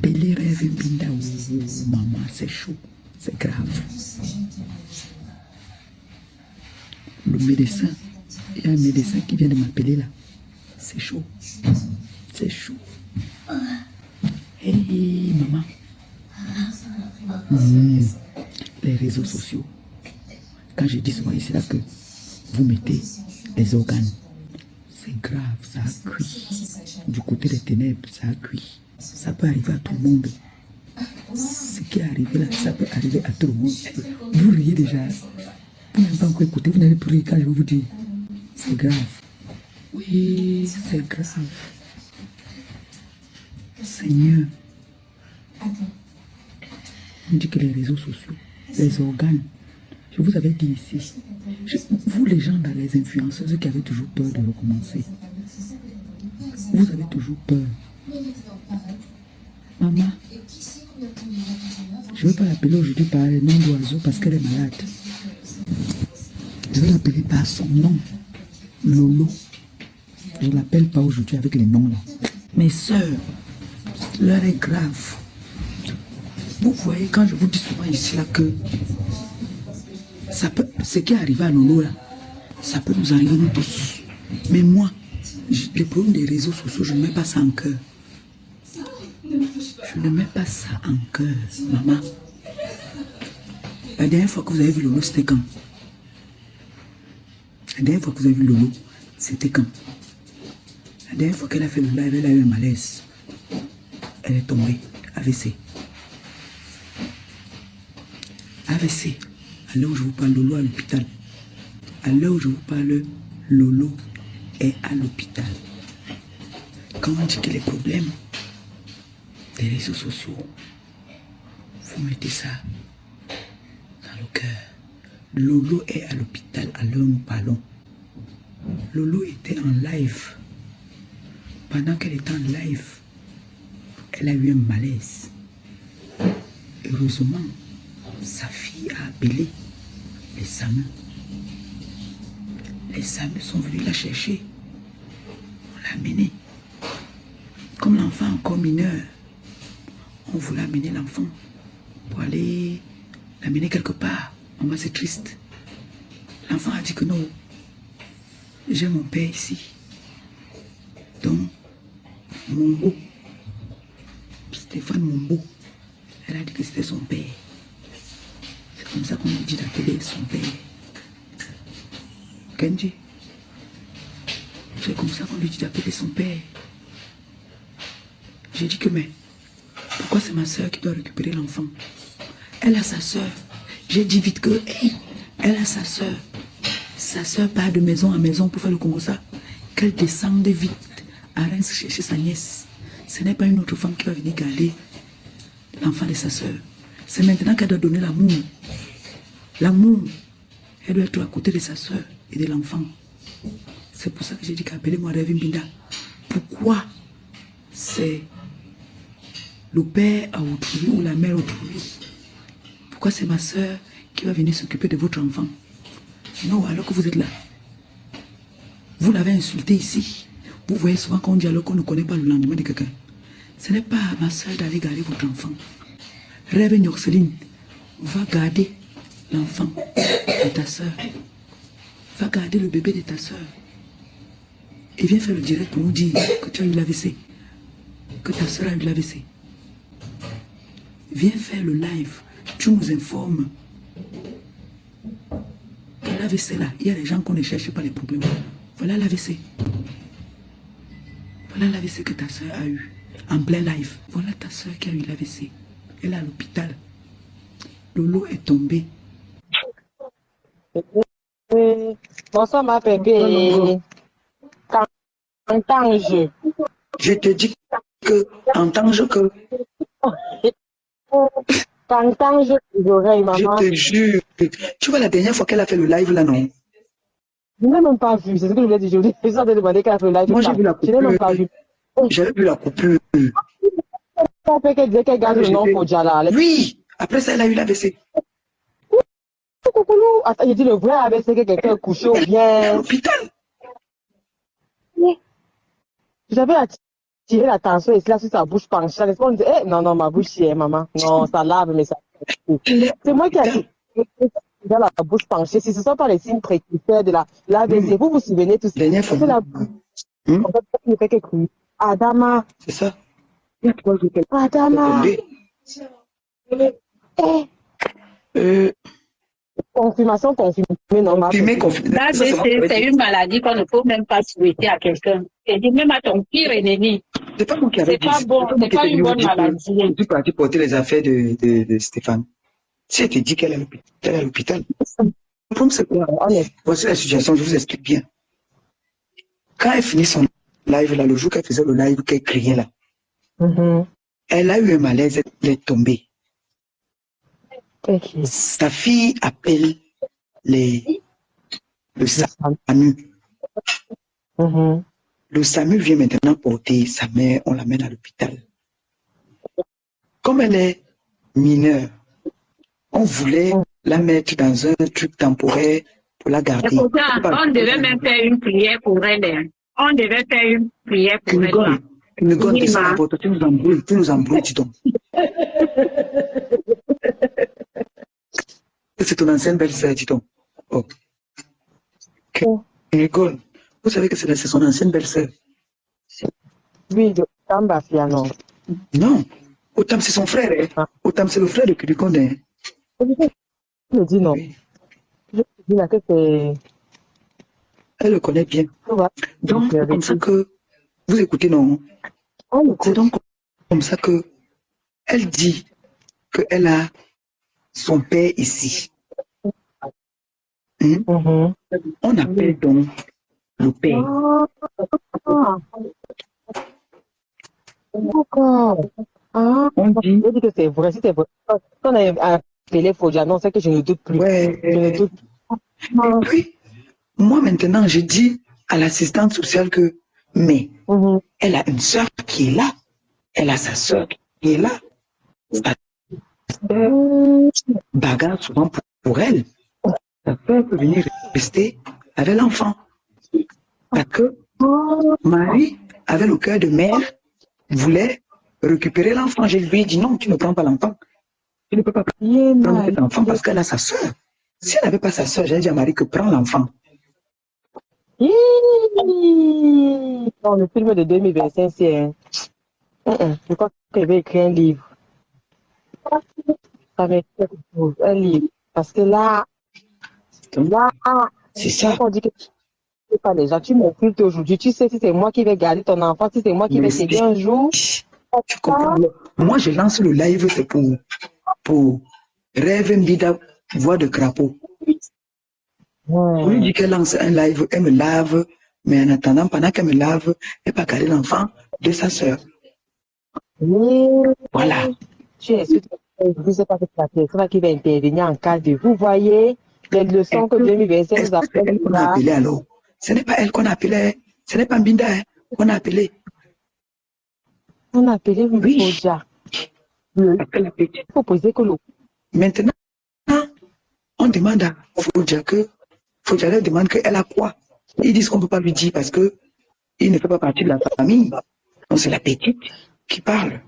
appeler Rêve Binda. Oh, maman, c'est chaud, c'est grave. Le médecin, il y a un médecin qui vient de m'appeler là. C'est chaud. C'est chaud. Hey, maman. Les réseaux sociaux. Quand je dis souvent ici là que vous mettez les organes, c'est grave, ça a cuit. Du côté des ténèbres, ça a cuit. Ça peut arriver à tout le monde. Ce qui est arrivé là, ça peut arriver à tout le monde. Vous riez déjà. Vous n'avez pas encore écouté, vous n'avez plus ri quand je vais vous dire. C'est grave. Oui, c'est grave. Seigneur. On dit que les réseaux sociaux, les organes, je vous avais dit ici, vous les gens dans les influenceuses qui avez toujours peur de recommencer, vous avez toujours peur. Maman, je ne vais pas l'appeler aujourd'hui par le nom d'oiseau parce qu'elle est malade. Je vais l'appeler par son nom, Lolo. Je ne l'appelle pas aujourd'hui avec les noms là. Mes soeurs, l'heure est grave. Vous voyez, quand je vous dis souvent ici là que ça peut, ce qui est arrivé à Lolo là, ça peut nous arriver nous tous. Mais moi, le problème des réseaux sociaux, je ne mets pas ça en cœur. Je ne mets pas ça en cœur, maman. La dernière fois que vous avez vu Lolo, c'était quand? La dernière fois que vous avez vu Lolo, c'était quand? La dernière fois qu'elle a fait le live, elle a eu un malaise. Elle est tombée, AVC. AVC. À l'heure où je vous parle, Lolo à l'hôpital. À l'heure où je vous parle, Lolo est à l'hôpital. Quand on dit que les problèmes des réseaux sociaux, vous mettez ça dans le cœur. Lolo est à l'hôpital à l'heure où nous parlons. Lolo était en live. Pendant qu'elle était en live, elle a eu un malaise. Heureusement, sa fille a appelé les SAMU. Les SAMU sont venus la chercher. On l'a amenée. Comme l'enfant encore mineur, on voulait amener l'enfant pour aller l'amener quelque part. Maman, c'est triste. L'enfant a dit que non, j'ai mon père ici. Donc, Mombo, Stéphane Mombo, elle a dit que c'était son père. C'est comme ça qu'on lui dit d'appeler son père. Kenji, c'est comme ça qu'on lui dit d'appeler son père. J'ai dit que mais, pourquoi c'est ma soeur qui doit récupérer l'enfant? Elle a sa soeur. J'ai dit vite que, hey, elle a sa soeur. Sa soeur part de maison en maison pour faire le Congo ça. Qu'elle descende vite à Reims chercher sa nièce. Ce n'est pas une autre femme qui va venir garder l'enfant de sa soeur. C'est maintenant qu'elle doit donner l'amour. L'amour, elle doit être à côté de sa soeur et de l'enfant. C'est pour ça que j'ai dit qu'appelez-moi Rêve Binda. Pourquoi c'est le père à autrui ou la mère autrui? Pourquoi c'est ma soeur qui va venir s'occuper de votre enfant? Non, alors que vous êtes là. Vous l'avez insulté ici. Vous voyez souvent qu'on dit alors qu'on ne connaît pas le lendemain de quelqu'un. Ce n'est pas à ma soeur d'aller garder votre enfant. Rêve Nyorceline, va garder l'enfant de ta soeur. Va garder le bébé de ta soeur. Et viens faire le direct pour nous dire que tu as eu l'AVC. Que ta soeur a eu l'AVC. Viens faire le live. Tu nous informes. L'AVC là, il y a des gens qu'on ne cherche pas les problèmes. Voilà l'AVC. Voilà l'AVC que ta soeur a eu. En plein live. Voilà ta soeur qui a eu l'AVC. Elle est à l'hôpital. Lolo est tombé. Bonsoir ma bébé. Tantange. Je te dis que, en tant que... Tantange les oreilles, maman. Je te jure. Tu vois la dernière fois qu'elle a fait le live là, non? Je n'ai même pas vu, c'est ce que je voulais dire. Je voulais demander qu'elle a fait le live. Moi j'ai vu la coupure. Je n'ai même pas vu. J'avais vu la coupure. Après qu'elle disait qu'elle garde le nom pour Djala. Oui. Après ça, elle a eu l'AVC. Attends, j'ai dit le vrai AVC que quelqu'un est couché ou bien. À l'hôpital. J'avais tirer la tension et là sur sa bouche penchée. N'est-ce pas? On dit, eh, non, non, ma bouche, est maman. Non, ça lave, mais ça. C'est moi qui ai dans la bouche penchée. Si ce ne sont pas les signes précurseurs de la BC, vous vous souvenez tous. Dernière fois. La bouche, en fait, ne fait que crier. Adama. C'est ça. Il y a 3 jours qu'elle Adama. Confirmation confirmée, non, confirmé, confirmé. C'est une maladie qu'on ne peut même pas souhaiter à quelqu'un. Et dit même à ton pire ennemi. C'est pas moi qui avais dit. C'est pas bon, c'est pas une bonne maladie. Je suis parti porter les affaires de Stéphane. Si elle te dit qu'elle est à l'hôpital, le problème c'est quoi? Voici la situation, je vous explique bien. Quand elle finit son live là, le jour qu'elle faisait le live, qu'elle criait là, elle a eu un malaise, elle est tombée. Okay. Sa fille appelle le SAMU. Le SAMU vient maintenant porter sa mère, on l'amène à l'hôpital. Comme elle est mineure, on voulait la mettre dans un truc temporaire pour la garder. Et pourtant, on devait même faire une prière pour elle. On devait faire une prière pour elle. Tu nous gonnes de ça, tu nous embrouilles, dis donc. C'est ton ancienne belle-sœur, dis donc. Oh. Nicole, vous savez que c'est son ancienne belle-sœur. Oui, de Tambafia, non. Non, Otam c'est son frère. Hein. Otam c'est le frère de Kirikonde. Hein. Je me dis non. Oui. Je me dis là que c'est... Elle le connaît bien. Donc, c'est comme ça que... Vous écoutez, non? C'est donc comme ça que elle dit qu'elle a son père ici. On appelle donc le père. D'accord. On dit que c'est vrai, si c'est vrai. Quand on a appelé Fodja, non, c'est que je ne doute plus. Ouais. Je ne doute plus. Oui. Moi maintenant, je dis à l'assistante sociale que, mais elle a une soeur qui est là. Elle a sa soeur qui est là. Ça bagarre souvent pour elle. Sa soeur peut venir rester avec l'enfant. Parce que Marie, avec le cœur de mère, voulait récupérer l'enfant. Je lui ai dit non, tu ne prends pas l'enfant. Tu ne peux pas prendre l'enfant parce qu'elle a sa soeur. Si elle n'avait pas sa soeur, j'ai dit à Marie que prends l'enfant. Dans le film de 2025, c'est je crois qu'elle va écrire un livre. Ça va être quelque chose, un livre. Parce que là, c'est ça. On dit que tu ne sais pas déjà, tu m'occultes aujourd'hui. Tu sais si c'est moi qui vais garder ton enfant, si c'est moi qui vais t'aider un jour. Tu comprends? Moi, je lance le live, c'est pour Rêve Mbida, voix de crapaud. Je lui dis qu'elle lance un live, elle me lave, mais en attendant, pendant qu'elle me lave, elle va garder l'enfant de sa soeur. Voilà. Tu es sûr que je ne sais pas que c'est la personne qui va intervenir en cas de vous voyez les leçons que 2025 nous appelle. Elle qu'on a appelé alors. Ce n'est pas elle qu'on a appelé. Ce n'est pas Mbinda qu'on a appelé. On a appelé Fodja. Il faut poser que l'eau. Maintenant, on demande à Fodja que Fodja leur demande qu'elle a quoi. Ils disent qu'on ne peut pas lui dire parce que il ne fait pas partie de la famille. Donc c'est la petite qui parle.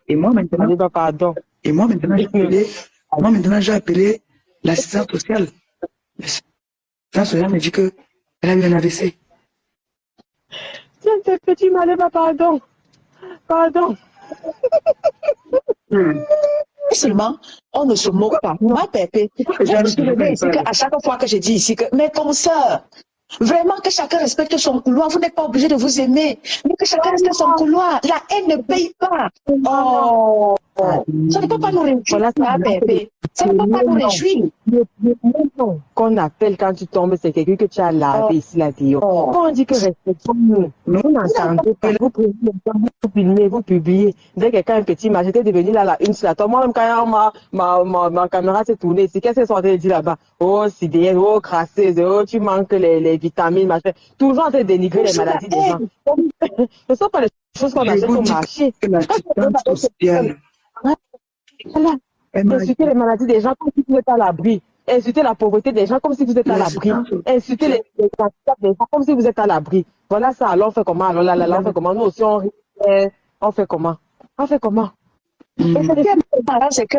Et moi maintenant, pardon. Et moi maintenant j'ai appelé l'assistante sociale. L'assistante sociale me dit que elle a eu un AVC. Tiens, c'est petit malais, pardon. Pardon. Seulement, on ne se moque pas. Ma pépé, à chaque fois que je dis ici que mes consoeurs, vraiment que chacun respecte son couloir, vous n'êtes pas obligé de vous aimer, mais que chacun respecte son couloir. La haine ne paye pas. Oh, ça ne peut pas nous réjouir, ma pépé. Ça ne peut pas nous réjouir. Le qu'on appelle quand tu tombes, c'est quelqu'un que tu as lavé ici, la Théo. Quand on dit que respectons-nous, vous n'entendez pas, vous prenez le temps, vous filmez, vous publiez. Dès que quelqu'un a un petit match, j'étais devenu là, la une sur la tombe. Moi-même, quand ma caméra s'est tournée ici, qu'est-ce qu'ils sont en train de dire là-bas? Oh, sidéenne, oh, crasseuse, oh, tu manques les vitamines, machin. Toujours en train de dénigrer les maladies des gens. Ce ne sont pas les choses qu'on achète au marché. Voilà. Insulter les maladies des gens comme si vous êtes à l'abri. Insulter la pauvreté des gens comme si vous êtes à l'abri. Insulter les handicaps des gens comme si vous êtes à l'abri. Voilà ça. Alors on fait comment? Alors là, on fait comment? Nous aussi, on rit. On fait comment? On fait comment? Et ce qui est marrant, c'est que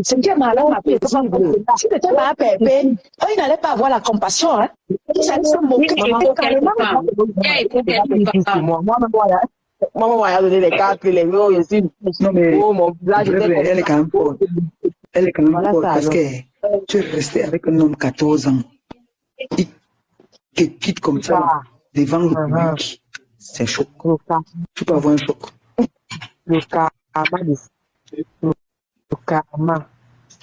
ce qui est marrant, ma petite, si c'était ma pépé, eux, ils n'allaient pas avoir la compassion, hein. Ils allaient se moquer. Maman m'a donné les cartes, les mots, je suis. Non, mais mon village était comme elle est quand même forte. Elle est quand même Voilà forte ça, parce alors. que tu es resté avec un homme 14 ans. Il te quitte comme ça Ah. devant le public. C'est chaud. Tu peux avoir un choc. Le karma.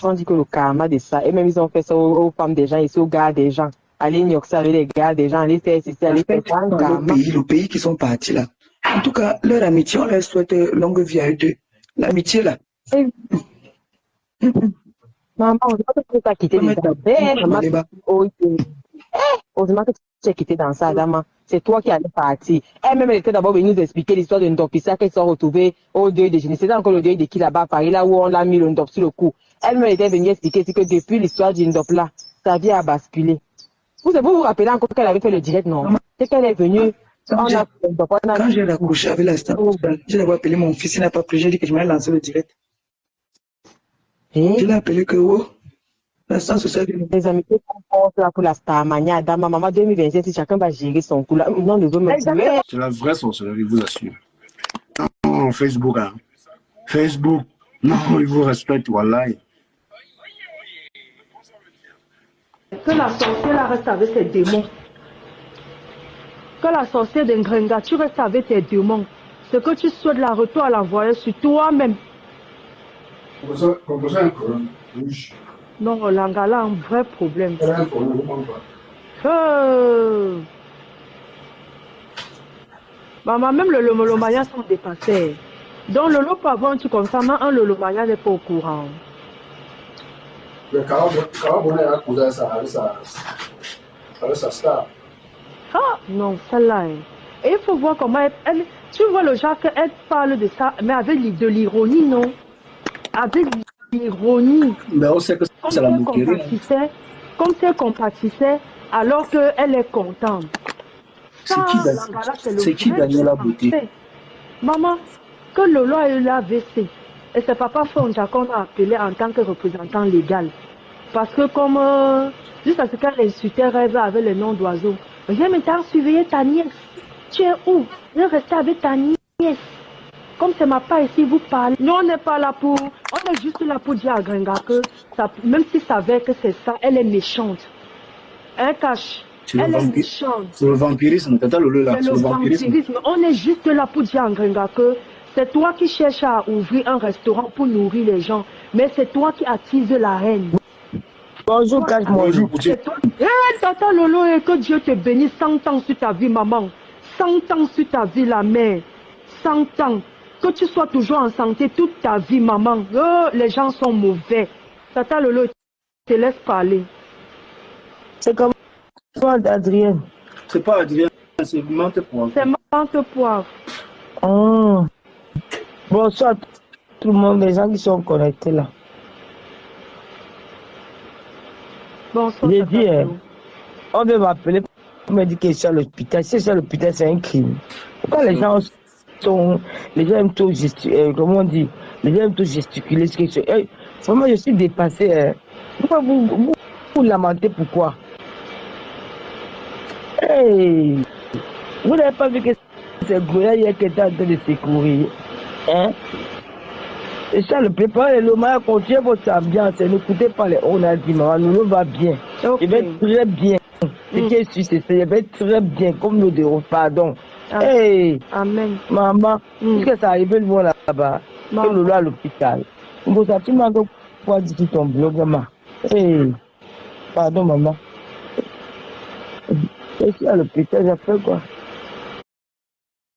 On dit que le karma de ça. Et même ils ont fait ça aux femmes des gens, ici aux gars des gens. Aller New York, ça avec les gars des gens, aller faire ici, aller faire ça. Le pays qui sont partis là. En tout cas, leur amitié, on leur souhaite longue vie à eux deux. L'amitié là. Maman, on dirait que tu as quitté les gars. Heureusement que tu as quitté dans ça, Dama. C'est toi qui allais partir. Elle-même, elle était d'abord venue nous expliquer l'histoire de Ndopissa qu'elle s'est retrouvée au deuil de Génie. C'était encore le deuil de qui là-bas à Paris, là où on l'a mis le Ndop sur le cou. Elle-même était venue expliquer que depuis l'histoire du Ndop là, sa vie a basculé. Vous vous rappelez encore qu'elle avait fait le direct, non? C'est qu'elle est venue. Quand j'ai raccroché avec la star, j'ai d'abord appelé mon fils, il n'a pas pris, j'ai dit que je m'allais lancer le direct. Je l'ai appelé que la star sociale. Les amitiés sont là pour la star mania. Dans ma maman 2027, si chacun va gérer son coup là. Non, ne veut me tuer. C'est la vraie sorcellerie, je vous assure. Non, Facebook, hein. Facebook, non, il vous respecte, wallahi. Que la sorcière reste avec ses démons. Que la sorcière d'Engrenga, tu restes avec tes démons. Ce que tu souhaites la retour à l'envoyer sur toi-même. Composez un problème. Oui. Non, l'Angala a un vrai problème. Elle a un problème, je ne comprends pas. Maman, même le Lomolomaya sont dépassés. Donc le lot peut avoir un truc comme ça, mais un Lolomaya n'est pas au courant. Le Carabonnet a causé ça avec sa star. Ah, non, celle-là. Hein. Et il faut voir comment elle... Tu vois le genre qu'elle parle de ça, mais avec de l'ironie, non? Avec l'ironie. Mais on sait que c'est la moquerie. Comme si elle compatissait, alors qu'elle est contente. C'est qui Daniela Beauté? Maman, que Lolo a eu l'AVC, et c'est papa Fonja qu'on a appelé en tant que représentant légal. Parce que comme, juste à ce qu'elle insultait Rêve avec le nom d'oiseau, viens maintenant surveiller ta nièce. Tu es où? Viens rester avec ta nièce. Comme c'est ma part ici, vous parlez. Nous, on n'est pas là pour... On est juste là pour dire à Gringa que, ça, même si ça savait que c'est ça, elle est méchante. Elle cache. Elle est méchante. C'est le vampirisme, c'est le vampirisme. On est juste là pour dire à Gringa que c'est toi qui cherches à ouvrir un restaurant pour nourrir les gens. Mais c'est toi qui attises la haine. Bonjour, cache bonjour. Tata Lolo, et que Dieu te bénisse 100 ans sur ta vie, maman. 100 ans sur ta vie, la mère. 100 ans. Que tu sois toujours en santé toute ta vie, maman. Oh, les gens sont mauvais. Tata Lolo, te laisse parler. C'est comme toi, Adrien. C'est pas Adrien, c'est Mante Poivre. C'est Mante Poivre. Oh. Bonsoir tout le monde, les gens qui sont connectés là. Bonsoir. J'ai dit, on veut m'appeler pour me dire que c'est à l'hôpital. Si c'est à l'hôpital, c'est un crime. Pourquoi les gens sont. Les gens aiment tout gesticuler. Comment on dit? Les gens aiment tout gesticuler. Vraiment, je suis dépassé. Pourquoi vous lamentez? Pourquoi? Hey! Vous n'avez pas vu que c'est Goya hier qui était en train de secourir? Hein? Et ça, le préparer, le Maya continue votre ambiance. N'écoutez pas les on a dit, maman, nous va bien. Okay. Je vais très bien. Ce qui est sûr, c'est je vais très bien, comme nous dirons, pardon. Hey! Amen. Maman, est-ce que ça arrive le voir là-bas? Que Lolo à l'hôpital. Donc, ça, tu m'as encore quoi dire sur ton blog, maman? Hey! Pardon, maman. Je suis à l'hôpital, j'ai fait quoi?